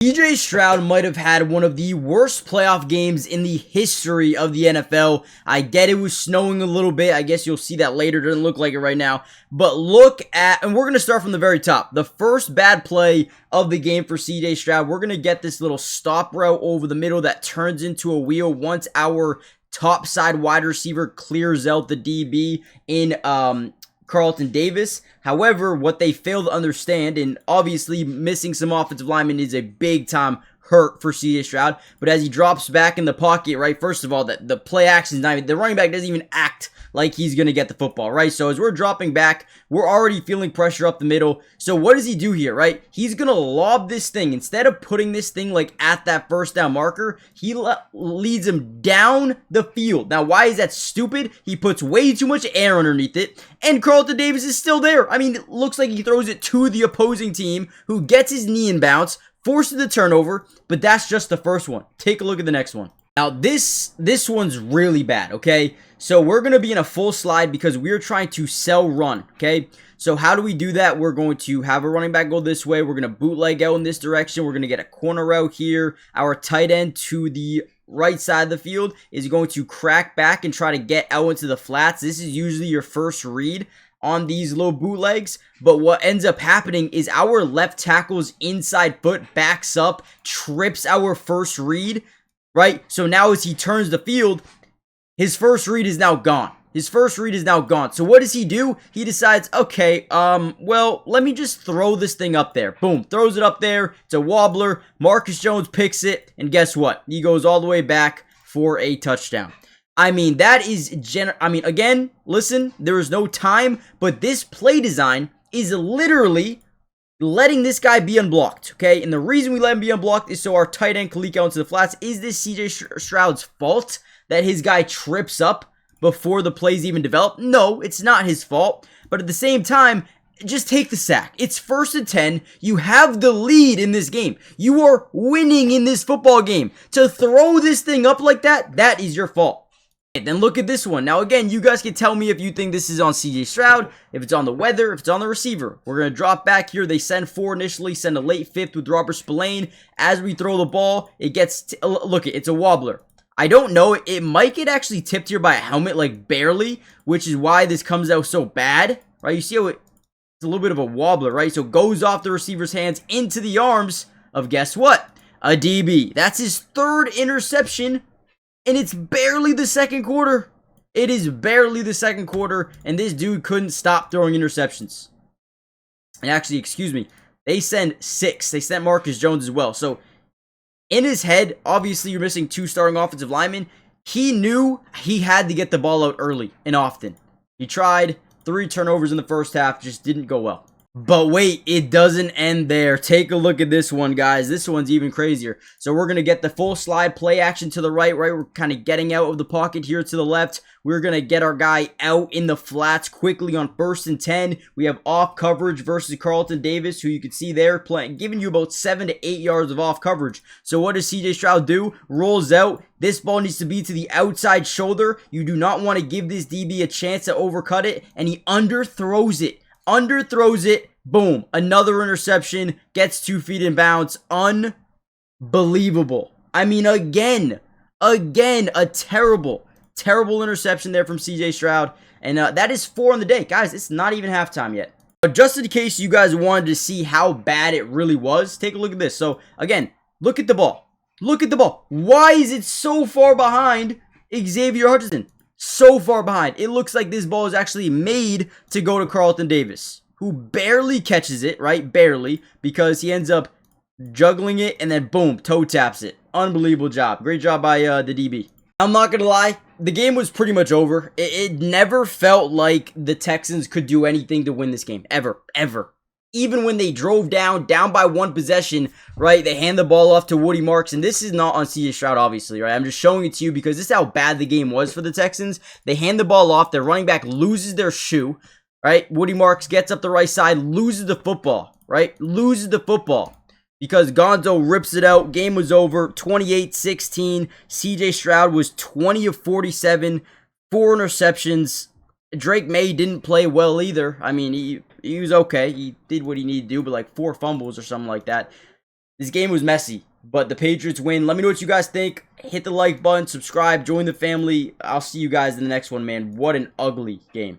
Stroud might have had one of the worst playoff games in the history of the NFL. I get it was snowing a little bit. I guess you'll see that later. It doesn't look like it right now. But look at, and we're going to start from the very top. The first bad play of the game for Stroud. We're going to get this little stop route over the middle that turns into a wheel once our top side wide receiver clears out the DB in Carlton Davis. However, what they fail to understand, and obviously missing some offensive linemen is a big time hurt for Stroud, but as he drops back in the pocket, right, first of all, the play action is not even, the running back doesn't even act like he's going to get the football, right? So as we're dropping back, we're already feeling pressure up the middle. So what does he do here, right? He's going to lob this thing. Instead of putting this thing like at that first down marker, he leads him down the field. Now, why is that stupid? He puts way too much air underneath it, and Carlton Davis is still there. I mean, it looks like he throws it to the opposing team, who gets his knee in bounce, forces the turnover, but that's just the first one. Take a look at the next one. Now, this one's really bad, okay? So we're going to be in a full slide because we're trying to sell run, okay? So how do we do that? We're going to have a running back go this way. We're going to bootleg out in this direction. We're going to get a corner route here. Our tight end to the right side of the field is going to crack back and try to get out into the flats. This is usually your first read on these little bootlegs, but what ends up happening is our left tackle's inside foot backs up, trips our first read, right? So now as he turns the field, his first read is now gone. His first read is now gone. So what does he do? He decides, okay, well, let me just throw this thing up there. Boom, throws it up there. It's a wobbler. Marcus Jones picks it, and guess what? He goes all the way back for a touchdown. I mean, that is, again, listen, there is no time, but this play design is literally letting this guy be unblocked, okay? And the reason we let him be unblocked is so our tight end can leak out into the flats. Is this Stroud's fault that his guy trips up before the plays even develop? No, it's not his fault, but at the same time, just take the sack. It's 1st and 10. You have the lead in this game. You are winning in this football game. To throw this thing up like that, that is your fault. Then look at this one. Now, again, you guys can tell me if you think this is on Stroud, if it's on the weather, if it's on the receiver. We're going to drop back here. They send 4 initially, send a late 5th with Robert Spillane. As we throw the ball, it gets, look, it's a wobbler. I don't know. It might get actually tipped here by a helmet, like barely, which is why this comes out so bad, right? You see how it's a little bit of a wobbler, right? So it goes off the receiver's hands into the arms of, guess what? A DB. That's his 3rd interception. And it's barely the second quarter. It is barely the second quarter. And this dude couldn't stop throwing interceptions. And actually, excuse me, they send 6. They sent Marcus Jones as well. So in his head, obviously you're missing 2 starting offensive linemen. He knew he had to get the ball out early and often. He tried 3 turnovers in the first half. Just didn't go well. But wait, it doesn't end there. Take a look at this one, guys. This one's even crazier. So we're going to get the full slide play action to the right. We're kind of getting out of the pocket here to the left. We're going to get our guy out in the flats quickly on 1st and 10. We have off coverage versus Carlton Davis, who you can see there playing, giving you about 7 to 8 yards of off coverage. So what does Stroud do? Rolls out. This ball needs to be to the outside shoulder. You do not want to give this DB a chance to overcut it, and he underthrows it. Underthrows it. Boom. Another interception. Gets 2 feet in bounds. Unbelievable. I mean, again, a terrible interception there from Stroud. And that is 4 on the day. Guys, it's not even halftime yet. But just in case you guys wanted to see how bad it really was, take a look at this. So, again, look at the ball. Look at the ball. Why is it so far behind Xavier Hutchinson? So far behind. It looks like this ball is actually made to go to Carlton Davis, who barely catches it, right? Barely, because he ends up juggling it and then boom, toe taps it. Unbelievable job. Great job by the DB. I'm not going to lie. The game was pretty much over. It never felt like the Texans could do anything to win this game. Ever. Even when they drove down by 1 possession, right? They hand the ball off to Woody Marks, and this is not on Stroud, obviously, right? I'm just showing it to you because this is how bad the game was for the Texans. They hand the ball off. Their running back loses their shoe, right? Woody Marks gets up the right side, loses the football, right? Loses the football because Gonzo rips it out. Game was over, 28-16. Stroud was 20 of 47, 4 interceptions. Drake May didn't play well either. I mean, he was okay. He did what he needed to do, but like 4 fumbles or something like that. This game was messy, but the Patriots win. Let me know what you guys think. Hit the like button, subscribe, join the family. I'll see you guys in the next one, man. What an ugly game.